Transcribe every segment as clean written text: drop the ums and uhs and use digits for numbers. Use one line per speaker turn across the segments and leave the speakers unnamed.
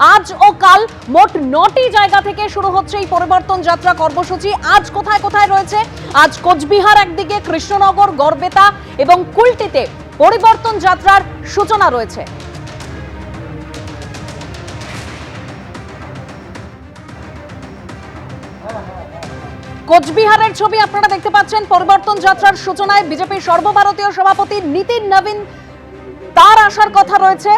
আজ ও কাল মোট 9টি জায়গা থেকে শুরু হচ্ছে এই পরিবর্তন যাত্রা কর্মসূচি। আজ কোথায় কোথায় রয়েছে? আজ কোচবিহার একদিকে, কৃষ্ণনগর, গড়বেতা এবং কুলটিতে পরিবর্তন যাত্রার সূচনা রয়েছে। কোচবিহারের ছবি আপনারা দেখতে পাচ্ছেন। পরিবর্তন যাত্রার সূচনায় বিজেপির সর্বভারতীয় সভাপতি নীতিন নবীন তার আসার কথা রয়েছে।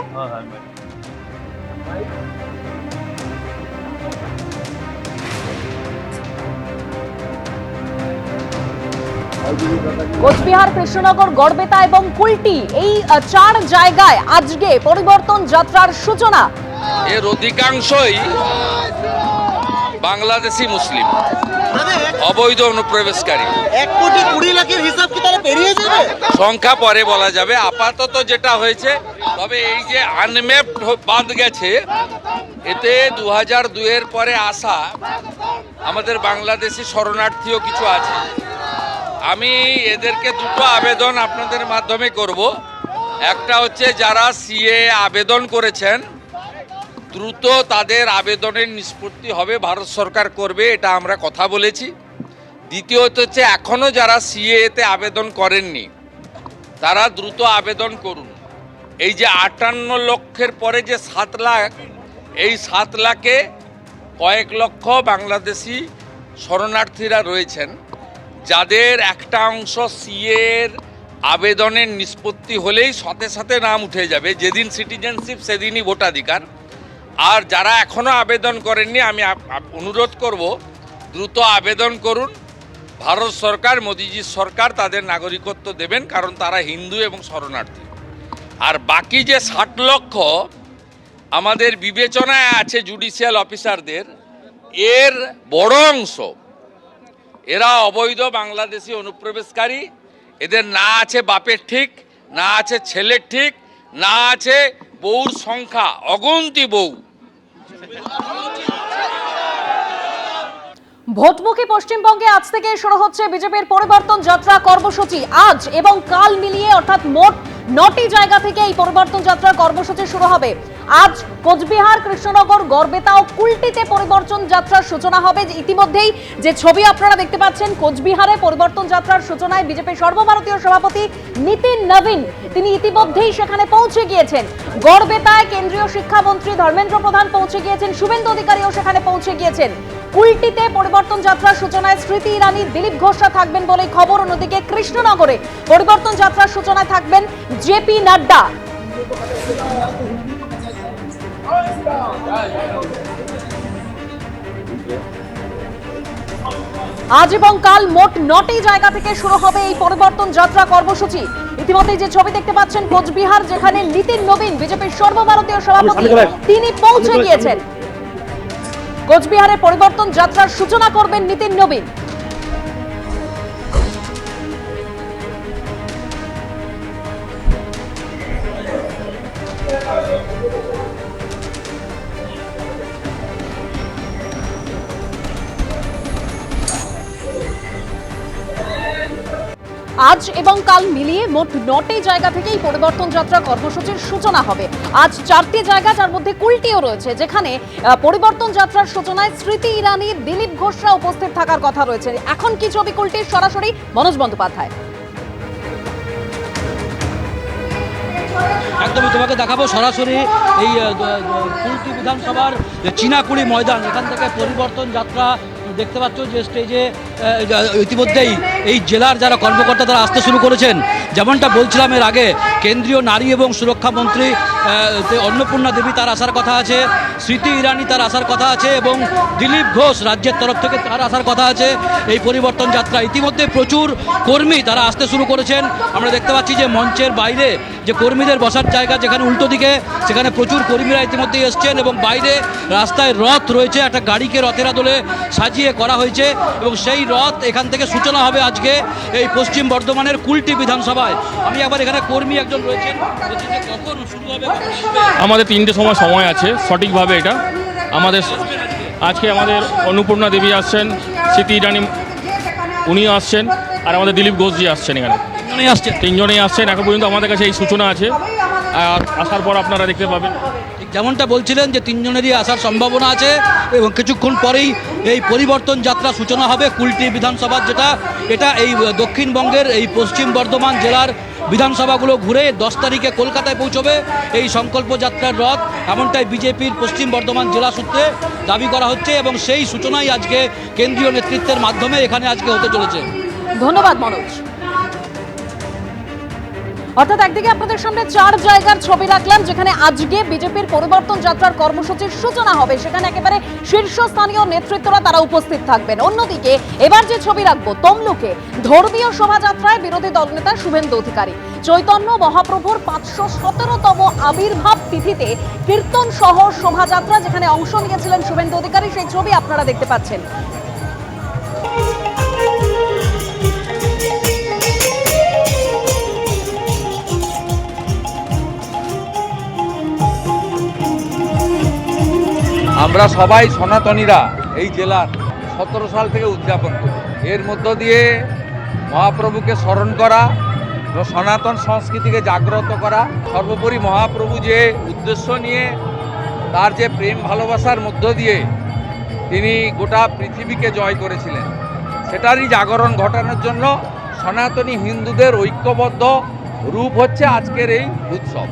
কোচবিহার, কৃষ্ণনগর, গড়বেতা এবং কুলটি এই 4 জায়গায় আজকে পরিবর্তন যাত্রার সূচনা।
এর অধিকাংশই বাংলাদেশি মুসলিম, অবৈধ অনুপ্রবেশকারী।
1,20,00,000-এর হিসাব কি তারা পেরিয়ে যাবে?
সংখ্যা পরে বলা যাবে। আপাতত যেটা হয়েছে, তবে এই যে আনম্যাপড বাঁধ গেছে, এতে 2002-এর পরে আসা আমাদের বাংলাদেশি শরণার্থীও কিছু আছে। আমি এদেরকে দুটো আবেদন আপনাদের মাধ্যমে করব। একটা হচ্ছে যারা সিএ আবেদন করেছেন, দ্রুত তাদের আবেদনের নিষ্পত্তি হবে, ভারত সরকার করবে, এটা আমরা কথা বলেছি। দ্বিতীয়ত হচ্ছে এখনও যারা সিএতে আবেদন করেননি তারা দ্রুত আবেদন করুন। এই যে 58 লক্ষের পরে যে 7 লাখ, এই 7 লাখে কয়েক লক্ষ বাংলাদেশি শরণার্থীরা রয়েছেন, যাদের একটা অংশ সিএর আবেদনের নিষ্পত্তি হলেই সাথে সাথে নাম উঠে যাবে। যেদিন সিটিজেনশিপ সেদিনই ভোটাধিকার। আর যারা এখনও আবেদন করেননি, আমি অনুরোধ করব দ্রুত আবেদন করুন। ভারত সরকার, মোদিজির সরকার তাদের নাগরিকত্ব দেবেন, কারণ তারা হিন্দু এবং শরণার্থী। আর বাকি যে 60 লক্ষ আমাদের বিবেচনায় আছে জুডিশিয়াল অফিসারদের, এর বড় অংশ এরা অবৈধ বাংলাদেশি অনুপ্রবেশকারী। এদের না আছে বাপের ঠিক, না আছে ছেলের ঠিক, না আছে বউর সংখ্যা, অগুন্তি বউ।
ভোটমুখী পশ্চিমবঙ্গে আজ থেকে শুরু হচ্ছে বিজেপির পরিবর্তন যাত্রা কর্মসূচি। আজ এবং কাল মিলিয়ে অর্থাৎ মোট 9টি জায়গা থেকে এই পরিবর্তন যাত্রার কর্মসূচি শুরু হবে। আজ কোচবিহার, কৃষ্ণনগর, গড়বেতা ও কুলটিতে পরিবর্তন যাত্রার সূচনা হবে। ইতিমধ্যেই যে ছবি আপনারা দেখতে পাচ্ছেন, কোচবিহারে পরিবর্তন যাত্রার সূচনায় বিজেপির সর্বভারতীয় সভাপতি নীতিন নবীন তিনি ইতিমধ্যেই সেখানে পৌঁছে গিয়েছেন। গড়বেতায় কেন্দ্রীয় শিক্ষামন্ত্রী ধর্মেন্দ্র প্রধান পৌঁছে গিয়েছেন, শুভেন্দু অধিকারীও সেখানে পৌঁছে গিয়েছেন। কুলটিতে পরিবর্তন যাত্রার সূচনায় স্মৃতি ইরানি, দিলীপ ঘোষরা থাকবেন বলে খবর। অন্যদিকে কৃষ্ণনগরে পরিবর্তন যাত্রার সূচনায় থাকবেন জেপি নাড্ডা। আজ এবং কাল মোট 9টি জায়গা থেকে শুরু হবে এই পরিবর্তন যাত্রা কর্মসূচি। ইতিমধ্যে যে ছবি দেখতে পাচ্ছেন, কোচবিহার, যেখানে নীতিন নবীন বিজেপির সর্বভারতীয় সভাপতি তিনি পৌঁছে গিয়েছেন। কোচবিহারে পরিবর্তন যাত্রার সূচনা করবেন নীতিন নবীন। আজ এবং কাল মিলিয়ে মোট 9টি জায়গা থেকে এই পরিবর্তন যাত্রা কর্মসূচির সূচনা হবে। আজ 4টি জায়গা, যার মধ্যে কুলটিও রয়েছে, যেখানে পরিবর্তন যাত্রার সূচনায় স্মৃতি ইরানি, দিলীপ ঘোষরা উপস্থিত থাকার কথা রয়েছে। এখন কি ছবি কুলটির, সরাসরি মনোজ বন্দ্যোপাধ্যায়।
একদমই তোমাকে দেখাবো সরাসরি এই কুলটি বিধানসভার চীনাকুড়ি ময়দান। এখান থেকে পরিবর্তন যাত্রা দেখতে পাচ্ছ যে স্টেজে ইতিমধ্যেই এই জেলার যারা কর্মকর্তা তারা আসতে শুরু করেছেন। যেমনটা বলছিলাম এর আগে, কেন্দ্রীয় নারী এবং সুরক্ষা মন্ত্রী অন্নপূর্ণা দেবী তার আসার কথা আছে, স্মৃতি ইরানি তার আসার কথা আছে, এবং দিলীপ ঘোষ রাজ্যের তরফ থেকে তার আসার কথা আছে এই পরিবর্তন যাত্রা। ইতিমধ্যে প্রচুর কর্মী তারা আসতে শুরু করেছেন। আমরা দেখতে পাচ্ছি যে মঞ্চের বাইরে যে কর্মীদের বসার জায়গা, যেখানে উল্টো দিকে, সেখানে প্রচুর কর্মীরা ইতিমধ্যেই এসছেন, এবং বাইরে রাস্তায় রথ রয়েছে, একটা গাড়িকে রথের আদলে সাজিয়ে করা হয়েছে, এবং সেই রথ এখান থেকে সূচনা হবে আজকে এই পশ্চিম বর্ধমানের কুলটি বিধানসভায়। আমি একবার এখানে কর্মী একজন রয়েছেন, কখন শুরু হবে?
আমাদের 3টে সময় আছে সঠিকভাবে। এটা আমাদের আজকে আমাদের অন্নপূর্ণা দেবী আসছেন, স্মৃতি ইরানি উনিও আসছেন, আর আমাদের দিলীপ ঘোষজি আসছেন। এখানে তিনজনেই আসছেন। এখন পর্যন্ত আমাদের কাছে এই সূচনা আছে, আর আসার পর আপনারা দেখতে পাবেন।
যেমনটা বলছিলেন যে তিনজনেরই আসার সম্ভাবনা আছে এবং কিছুক্ষণ পরেই এই পরিবর্তন যাত্রা সূচনা হবে কুলটি বিধানসভার, এটা এই দক্ষিণবঙ্গের এই পশ্চিম বর্ধমান জেলার বিধানসভাগুলো ঘুরে 10 তারিখে কলকাতায় পৌঁছবে এই সংকল্প যাত্রার রথ, এমনটাই বিজেপির পশ্চিম বর্ধমান জেলা সূত্রে দাবি করা হচ্ছে এবং সেই সূচনাই আজকে কেন্দ্রীয় নেতৃত্বের মাধ্যমে এখানে আজকে হতে চলেছে।
ধন্যবাদ মনোজ। অর্থাৎ একদিকে আপনাদের সামনে 4 জায়গার ছবি রাখলাম যেখানে আজকে বিজেপির পরিবর্তন যাত্রার কর্মসূচির সূচনা হবে, সেখানে একেবারে শীর্ষস্থানীয় নেতৃত্বরা তারা উপস্থিত থাকবেন। অন্যদিকে এবার যে ছবি রাখবো তমলুকে ধর্মীয় শোভাযাত্রায় বিরোধী দলনেতা শুভেন্দু অধিকারী চৈতন্য মহাপ্রভুর 517তম আবির্ভাব তিথিতে কীর্তন সহ শোভাযাত্রা যেখানে অংশ নিয়েছিলেন শুভেন্দু অধিকারী, সেই ছবি আপনারা দেখতে পাচ্ছেন।
আমরা সবাই সনাতনীরা এই জেলার 17 সাল থেকে উদযাপন করি। এর মধ্য দিয়ে মহাপ্রভুকে স্মরণ করা, সনাতন সংস্কৃতিকে জাগ্রত করা, সর্বোপরি মহাপ্রভু যে উদ্দেশ্য নিয়ে তার যে প্রেম ভালোবাসার মধ্য দিয়ে তিনি গোটা পৃথিবীকে জয় করেছিলেন সেটারই জাগরণ ঘটানোর জন্য সনাতনী হিন্দুদের ঐক্যবদ্ধ রূপ হচ্ছে আজকের এই উৎসব।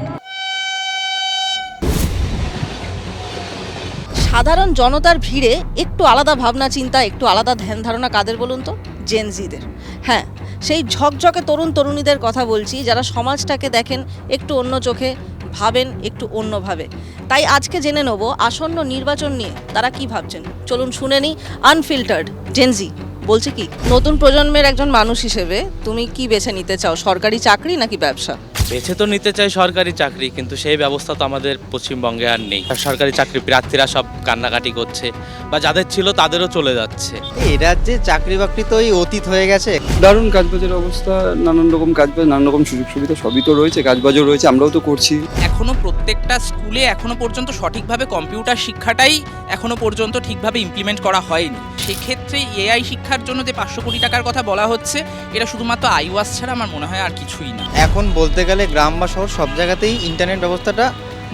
সাধারণ জনতার ভিড়ে একটু আলাদা ভাবনা চিন্তা, একটু আলাদা ধ্যান ধারণা কাদের বলুন তো? জেনজিদের। হ্যাঁ, সেই ঝকঝকে তরুণ তরুণীদের কথা বলছি, যারা সমাজটাকে দেখেন একটু অন্য চোখে, ভাবেন একটু অন্যভাবে। তাই আজকে জেনে নেব আসন্ন নির্বাচন নিয়ে তারা কি ভাবছেন। চলুন শুনে নিই আনফিল্টার্ড জেনজি বলছে কি। নতুন প্রজন্মের একজন মানুষ হিসেবে তুমি কি বেছে নিতে চাও, সরকারি চাকরি নাকি ব্যবসা?
বেছে তো নিতে চাই সরকারি চাকরি, কিন্তু সেই ব্যবস্থা তো আমাদের পশ্চিমবঙ্গে আর নেই। সরকারি চাকরি প্রার্থীরা সব কান্নাকাটি করছে, বা যাদের ছিল তাদেরও চলে যাচ্ছে।
এই রাজ্যে চাকরি বাকরি তো এই অতীত হয়ে গেছে।
দারুণ কাজবাজের অবস্থা, নানান রকম কাজবাজ, নানান রকম সুযোগ সুবিধা সবই তো রয়েছে, কাজবাজও রয়েছে, আমরাও তো করছি।
এখনো প্রত্যেকটা স্কুলে এখনো পর্যন্ত সঠিকভাবে কম্পিউটার শিক্ষাটাই এখনো পর্যন্ত ঠিকভাবে ইমপ্লিমেন্ট করা হয়নি। সেক্ষেত্রে এআই শিক্ষার জন্য যে 500 কোটি টাকার কথা বলা হচ্ছে, এটা শুধুমাত্র আইওয়াস ছাড়া আমার মনে হয় আর কিছুই না।
এখন বলতে গেলে গ্রাম বা শহর সব জায়গাতেই ইন্টারনেট ব্যবস্থাটা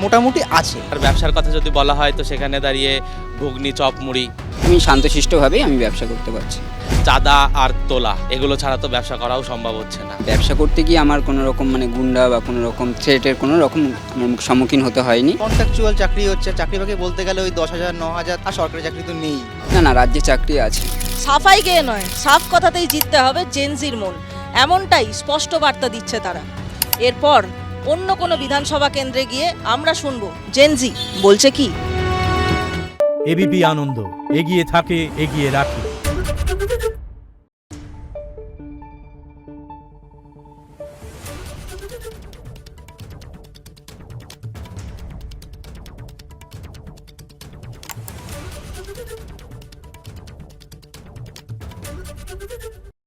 মোটামুটি আছে।
আর ব্যবসার কথা যদি বলা হয় তো সেখানে দাঁড়িয়ে ঘুগনি, চপ, মুড়ি।
আমি শান্তশিষ্টভাবেই আমি ব্যবসা করতে পারছি।
চাঁদা আর তোলা এগুলো ছাড়া তো ব্যবসা করাও সম্ভব হচ্ছে না।
ব্যবসা করতে গিয়ে আমার কোনো রকম গুন্ডা বা কোনো রকম থ্রেটের কোনো রকম আমার সম্মুখীন হতে হয়নি।
কন্ট্রাকচুয়াল চাকরি হচ্ছে, চাকরি বাকরি বলতে গেলে ওই 10,000 9,000, আর সরকারি চাকরি তো নেই।
না, রাজ্যে চাকরি আছে।
সাফাই গেয়ে নয়, সাফ কথাতেই জিততে হবে জেনজির মন, এমনটাই স্পষ্ট বার্তা দিচ্ছে তারা। এরপর অন্য কোনো বিধানসভা কেন্দ্রে গিয়ে আমরা শুনবো জেনজি বলছে কি।
এবিপি আনন্দ, এগিয়ে থাকে, এগিয়ে রাখে।